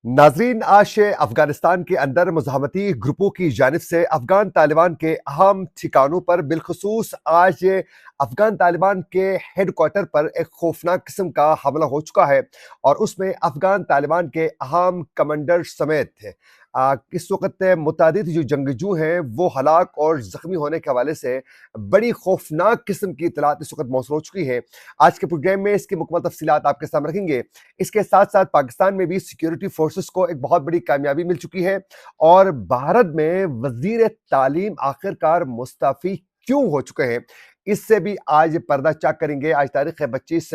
नाजरीन, आज से अफगानिस्तान के अंदर मुजाहमती ग्रुपों की जानिब से अफगान तालिबान के अहम ठिकानों पर बिलखसूस आज अफगान तालिबान के हेड क्वार्टर पर एक खौफनाक किस्म का हमला हो चुका है और उसमें अफगान तालिबान के अहम कमांडर समेत इस वक्त मुतादिद जो जंगजू हैं वो हलाक और ज़ख्मी होने के हवाले से बड़ी खौफनाक किस्म की इतलात इस वक्त मौसूल हो चुकी है। आज के प्रोग्राम में इसकी मुकम्मल तफसीलात आपके सामने रखेंगे। इसके साथ साथ पाकिस्तान में भी सिक्योरिटी फोर्सेस को एक बहुत बड़ी कामयाबी मिल चुकी है और भारत में वजीर तालीम आखिरकार मुस्तफ़ी क्यों हो चुके हैं, इससे भी आज पर्दा चाक करेंगे। आज तारीख है 25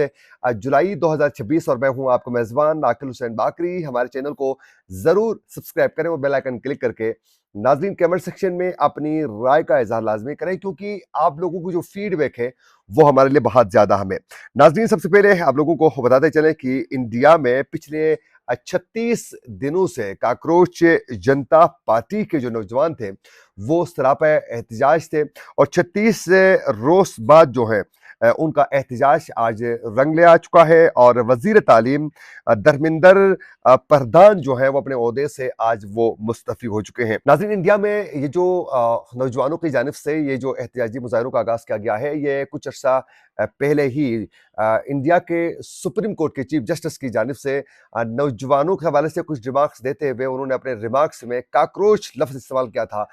जुलाई 2026 और मैं हूं आपका मेज़बान आकिल हुसैन बाकरी। हमारे चैनल को ज़रूर सब्सक्राइब करें और बेल आइकन क्लिक करके नाज़रीन कमेंट सेक्शन में अपनी राय का इज़हार लाजमी करें, क्योंकि आप लोगों को जो फीडबैक है वो हमारे लिए बहुत ज़्यादा हमें। नाज़रीन, सबसे पहले आप लोगों को बताते चलें कि इंडिया में पिछले 36 दिनों से काकरोच जनता पार्टी के जो नौजवान थे वो सरापा एहतजाज थे और 36 रोज बाद जो है उनका एहतजाज आज रंग ले आ चुका है और वजीर तालीम धर्मेंद्र प्रधान जो है वो अपने ओहदे से आज वो मुस्तफ़ी हो चुके हैं। नाज़रीन, इंडिया में ये जो नौजवानों की जानिब से ये जो एहतजाजी मुजाहरों का आगाज़ किया गया है, ये कुछ अर्सा पहले ही इंडिया के सुप्रीम कोर्ट के चीफ जस्टिस की जानिब से नौजवानों के हवाले से कुछ रिमार्क्स देते हुए उन्होंने अपने रिमार्क्स में काकरोच लफ्ज़ इस्तेमाल किया था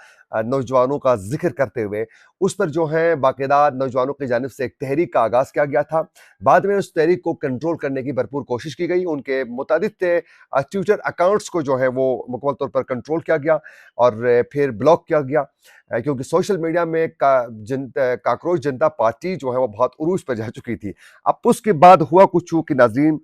नौजवानों का जिक्र करते हुए। उस पर जो है बाकायदा नौजवानों की जानिब से एक तहरीक का आगाज़ किया गया था। बाद में उस तहरीक को कंट्रोल करने की भरपूर कोशिश की गई। उनके मुतादिद ट्विटर अकाउंट्स को जो है वो मुकम्मल तौर पर कंट्रोल किया गया और फिर ब्लॉक किया गया, क्योंकि सोशल मीडिया में काकरोच जनता पार्टी जो है वो बहुत उरूज पर जा चुकी थी। अब उसके बाद हुआ कुछ कि नाज़रीन,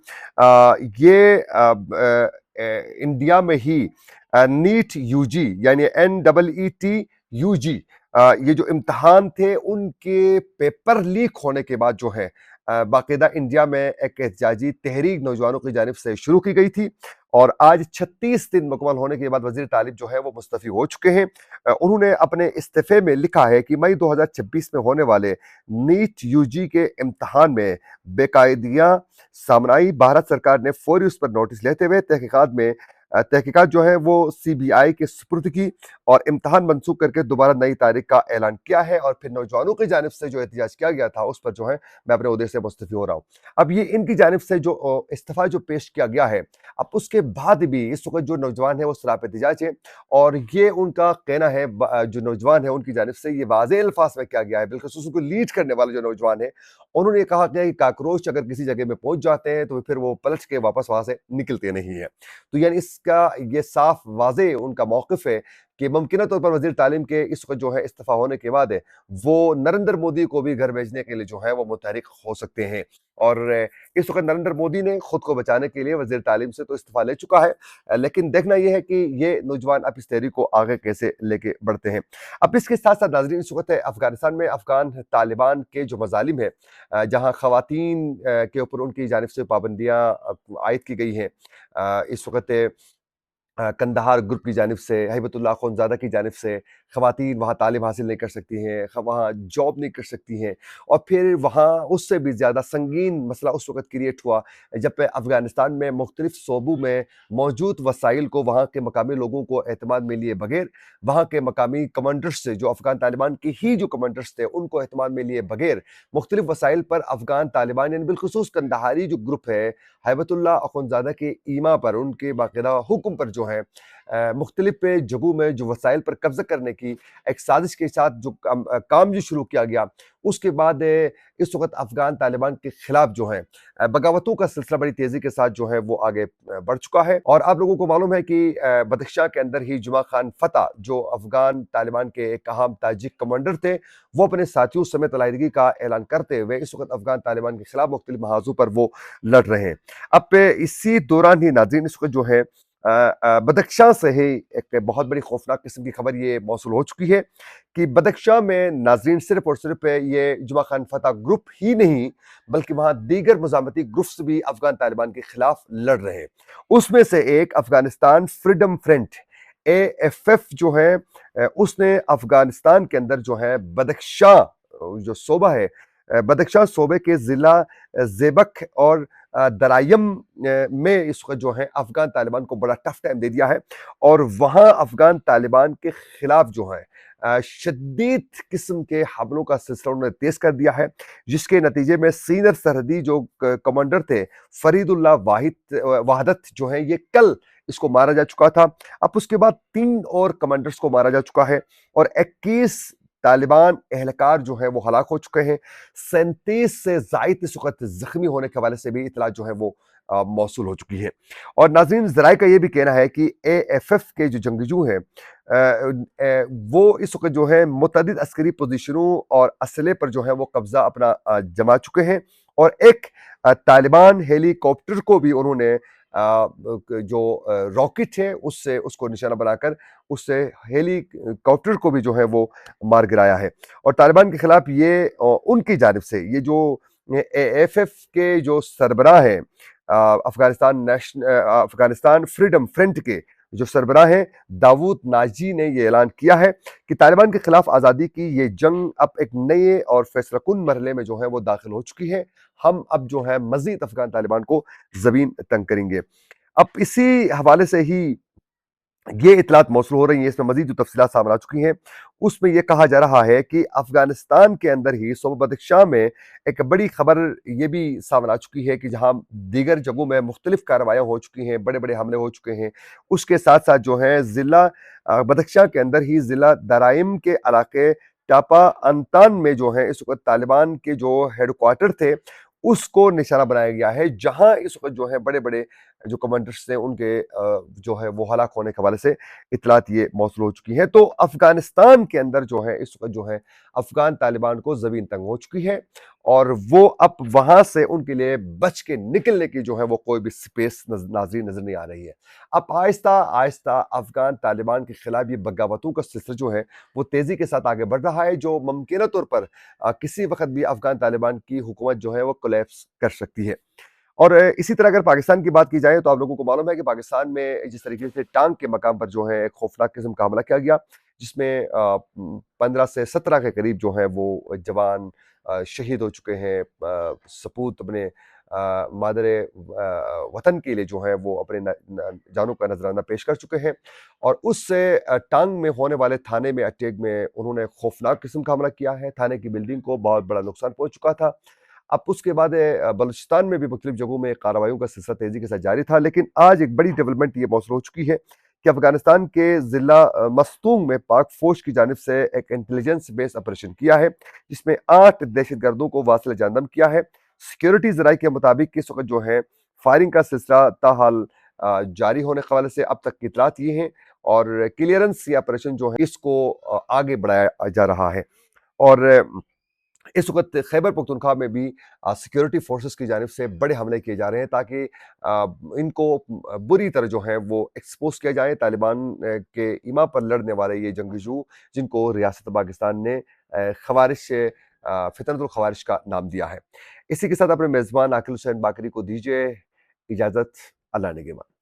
इंडिया में ही नीट यूजी यानी NEET UG ये जो इम्तहान थे उनके पेपर लीक होने के बाद जो है बाकायदा इंडिया में एक एहतजाजी तहरीक नौजवानों की जानिब से शुरू की गई थी और आज 36 दिन मुकम्मल होने के बाद वज़ीर तालीम जो है वो मुस्तफ़ी हो चुके हैं। उन्होंने अपने इस्तीफ़े में लिखा है कि मई 2026 में होने वाले नीट UG के इम्तहान में बेकायदियाँ सामने आई। भारत सरकार ने फौरी उस पर नोटिस लेते हुए तहकीकात जो है वो CBI के सुपुर्द की और इम्तहान मनसूख करके दोबारा नई तारीख का ऐलान किया है और फिर नौजवानों की जानिब से जो एहतजाज किया गया था उस पर जो है मैं अपने ओहदे से मुस्तफ़ी हो रहा हूँ। अब ये इनकी जानिब से जो इस्तीफ़ा जो पेश किया गया है, अब उसके बाद भी इस वक्त जो नौजवान है वो सराप एहतजाज है और ये उनका कहना है जो नौजवान है उनकी जानिब से ये वाज़ेह अल्फाज में किया गया है। बिल्कुल उनको लीड करने वाले जो नौजवान है उन्होंने ये कहा कि काकरोच अगर किसी जगह में पहुंच जाते हैं तो फिर वो पलट के वापस वहां से निकलते नहीं है। तो यानी इसका ये साफ वाज़े उनका मौक़िफ़ है कि मुमकिन तौर पर वज़ीर तालीम के इस वक़्त जो है इस्तीफ़ा होने के बाद वो नरेंद्र मोदी को भी घर भेजने के लिए जो है वो मुतहरिक हो सकते हैं। और इस वक़्त नरेंद्र मोदी ने खुद को बचाने के लिए वज़ीर तालीम से तो इस्तीफ़ा ले चुका है, लेकिन देखना ये है कि ये नौजवान अब इस तहरीक को आगे कैसे लेके बढ़ते हैं। अब इसके साथ-साथ नाज़रीन, इस वक़्त अफ़गानिस्तान में अफ़गान तालिबान के जो मज़ालिम है, जहाँ ख़वातीन के ऊपर उनकी जानिब से पाबंदियाँ आयद की गई हैं, इस वक़्त कंदहार ग्रुप की जानिब से, हिबतुल्लाह अख़ुंज़ादा की जानिब से ख़वातीन वहाँ तालीम हासिल नहीं कर सकती हैं, वहाँ जॉब नहीं कर सकती हैं और फिर वहाँ उससे भी ज़्यादा संगीन मसला उस वक़्त क्रिएट हुआ जब अफ़गानिस्तान में मुख्तलिफ़ सूबों में मौजूद वसाइल को वहाँ के मकामी लोगों को एतमाद में लिए बगैर, वहाँ के मकामी कमांडर्स से जो अफ़गान तालिबान के ही जो कमांडर्स थे उनको एतमाद में लिए बगैर मुख्तलिफ़ वसाइल पर अफ़गान तालिबान यानी बिलख़ुसूस कंदहारी जो ग्रुप है हिबतुल्लाह अख़ुंज़ादा के ईमा पर, उनके बाकायदा हुक्म पर जो है मुख्तलिफ जगहों में जो वसाइल पर कब्जा करने की एक साजिश के साथ जो काम जो शुरू किया गया, उसके बाद इस वक्त अफ़गान तालिबान के खिलाफ जो है बगावतों का सिलसिला बड़ी तेज़ी के साथ जो है वो आगे बढ़ चुका है। और आप लोगों को मालूम है कि बदख्शां के अंदर ही जुमा खान फतह जो अफ़गान तालिबान के एक अहम ताजिक कमांडर थे, वो अपने साथियों समेत अलाइदगी का ऐलान करते हुए इस वक्त अफ़गान तालिबान के खिलाफ मुख्तलिफ महाज़ों पर वो लड़ रहे हैं। अब इसी दौरान ही नाज़रीन इस वक्त जो है बदख्शां से ही एक बहुत बड़ी खौफनाक किस्म की खबर ये मौसूल हो चुकी है कि बदख्शां में नाज़रीन सिर्फ और सिर्फ ये जुमा खान फतह ग्रुप ही नहीं बल्कि वहाँ दीगर मुज़ाहमती ग्रुप्स भी अफ़गान तालिबान के खिलाफ लड़ रहे हैं। उसमें से एक अफ़गानिस्तान फ्रीडम फ्रंट AFF जो है, उसने अफ़गानिस्तान के अंदर जो है बदख्शां जो सूबा है, बदख्शां सूबे के ज़िला ज़ेबक और درایم میں اس وقت جو ہے افغان طالبان کو بڑا ٹف ٹائم دے دیا ہے، اور وہاں افغان طالبان کے خلاف جو ہے شدید قسم کے حملوں کا سلسلہ انہوں نے تیز کر دیا ہے، جس کے نتیجے میں سینئر سرحدی جو کمانڈر تھے فرید اللہ وحدت جو ہیں، یہ کل اس کو مارا جا چکا تھا۔ اب اس کے بعد 3 اور کمانڈرز کو مارا جا چکا ہے، اور 21 طالبان اہلکار جو ہیں وہ ہلاک ہو چکے ہیں۔ 37 سے زائد اس وقت زخمی ہونے کے حوالے سے بھی اطلاع جو ہے وہ موصول ہو چکی ہے۔ اور ناظرین، ذرائع کا یہ بھی کہنا ہے کہ اے ایف ایف کے جو جنگجو ہیں وہ اس وقت جو ہے متعدد عسکری پوزیشنوں اور اسلحے پر جو ہے وہ قبضہ اپنا جما چکے ہیں، اور ایک طالبان ہیلی کاپٹر کو بھی انہوں نے جو راکٹ ہے اس کو نشانہ بنا کر اس سے ہیلی کاپٹر کو بھی جو ہے وہ مار گرایا ہے۔ اور طالبان کے خلاف یہ ان کی جانب سے یہ جو اے ایف ایف کے جو سربراہ ہیں، افغانستان فریڈم فرنٹ کے جو سربراہ ہیں داود ناجی نے یہ اعلان کیا ہے کہ طالبان کے خلاف آزادی کی یہ جنگ اب ایک نئے اور فیصلہ کن مرحلے میں جو ہے وہ داخل ہو چکی ہے۔ ہم اب جو ہے مزید افغان طالبان کو زمین تنگ کریں گے۔ اب اسی حوالے سے ہی یہ اطلاعات موصول ہو رہی ہیں، اس میں مزید جو تفصیلات سامنے آ چکی ہیں، اس میں یہ کہا جا رہا ہے کہ افغانستان کے اندر ہی صوبہ بدخشاں میں ایک بڑی خبر یہ بھی سامنے آ چکی ہے کہ جہاں دیگر جگہوں میں مختلف کارروائیاں ہو چکی ہیں، بڑے بڑے حملے ہو چکے ہیں، اس کے ساتھ ساتھ جو ہے ضلع بدخشاں کے اندر ہی ضلع درائم کے علاقے ٹاپا انتان میں جو ہے اس وقت طالبان کے جو ہیڈ کوارٹر تھے اس کو نشانہ بنایا گیا ہے، جہاں اس وقت جو ہے بڑے بڑے جو کمانڈرز تھے ان کے جو ہے وہ ہلاک ہونے کے حوالے سے اطلاعات یہ موصول ہو چکی ہیں۔ تو افغانستان کے اندر جو ہے اس وقت جو ہے افغان طالبان کو زمین تنگ ہو چکی ہے، اور وہ اب وہاں سے ان کے لیے بچ کے نکلنے کی جو ہے وہ کوئی بھی سپیس ناظرین نظر نہیں آ رہی ہے۔ اب آہستہ آہستہ افغان طالبان کے خلاف یہ بغاوتوں کا سلسلہ جو ہے وہ تیزی کے ساتھ آگے بڑھ رہا ہے، جو ممکنہ طور پر کسی وقت بھی افغان طالبان کی حکومت جو ہے وہ کولیپس کر سکتی ہے۔ اور اسی طرح اگر پاکستان کی بات کی جائے تو آپ لوگوں کو معلوم ہے کہ پاکستان میں جس طریقے سے ٹانک کے مقام پر جو ہے ایک خوفناک قسم کا حملہ کیا گیا، جس میں 15 سے 17 کے قریب جو ہیں وہ جوان شہید ہو چکے ہیں، سپوت اپنے مادر وطن کے لیے جو ہے وہ اپنے جانوں کا نذرانہ پیش کر چکے ہیں۔ اور اس سے ٹانگ میں ہونے والے تھانے میں اٹیک میں انہوں نے خوفناک قسم کا حملہ کیا ہے، تھانے کی بلڈنگ کو بہت بڑا نقصان پہنچ چکا تھا۔ اب اس کے بعد بلوچستان میں بھی مختلف جگہوں میں کارروائیوں کا سلسلہ تیزی کے ساتھ جاری تھا، لیکن آج ایک بڑی ڈیولپمنٹ یہ موصول ہو چکی ہے کہ افغانستان کے ضلع مستونگ میں پاک فوج کی جانب سے ایک انٹیلیجنس بیس آپریشن کیا ہے، جس میں 8 دہشت گردوں کو واصل جاندم کیا ہے۔ سیکیورٹی ذرائع کے مطابق اس وقت جو ہے فائرنگ کا سلسلہ تاحال جاری ہونے کے حوالے سے اب تک کی اطلاعات یہ ہیں، اور کلیئرنس یہ آپریشن جو ہے اس کو آگے بڑھایا جا رہا ہے۔ اور اس وقت خیبر پختونخوا میں بھی سیکیورٹی فورسز کی جانب سے بڑے حملے کیے جا رہے ہیں تاکہ ان کو بری طرح جو ہے وہ ایکسپوز کیا جائے۔ طالبان کے ایما پر لڑنے والے یہ جنگجو جن کو ریاست پاکستان نے خوارش فتنۃ الخوارش کا نام دیا ہے۔ اسی کے ساتھ اپنے میزبان عاقل حسین باقری کو دیجیے اجازت۔ اللہ نگہبان۔